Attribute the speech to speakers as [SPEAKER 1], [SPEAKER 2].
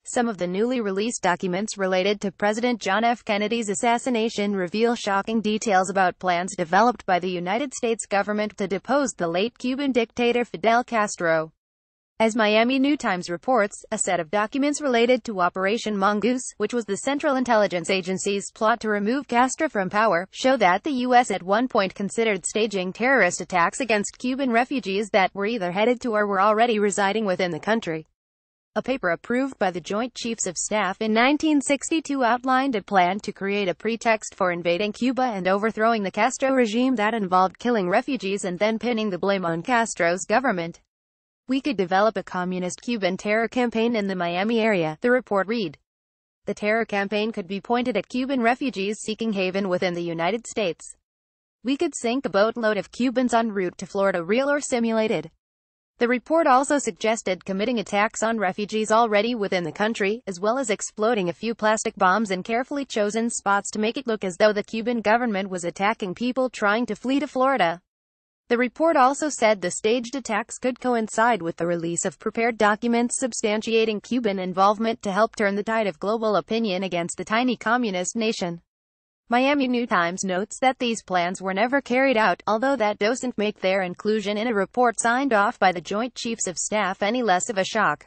[SPEAKER 1] Some of the newly released documents related to President John F. Kennedy's assassination reveal shocking details about plans developed by the United States government to depose the late Cuban dictator Fidel Castro. As Miami New Times reports, a set of documents related to Operation Mongoose, which was the Central Intelligence Agency's plot to remove Castro from power, show that the U.S. at one point considered staging terrorist attacks against Cuban refugees that were either headed to or were already residing within the country. A paper approved by the Joint Chiefs of Staff in 1962 outlined a plan to create a pretext for invading Cuba and overthrowing the Castro regime that involved killing refugees and then pinning the blame on Castro's government. We could develop a communist Cuban terror campaign in the Miami area, the report read. The terror campaign could be pointed at Cuban refugees seeking haven within the United States. We could sink a boatload of Cubans en route to Florida, real or simulated. The report also suggested committing attacks on refugees already within the country, as well as exploding a few plastic bombs in carefully chosen spots to make it look as though the Cuban government was attacking people trying to flee to Florida. The report also said the staged attacks could coincide with the release of prepared documents substantiating Cuban involvement to help turn the tide of global opinion against the tiny communist nation. Miami New Times notes that these plans were never carried out, although that doesn't make their inclusion in a report signed off by the Joint Chiefs of Staff any less of a shock.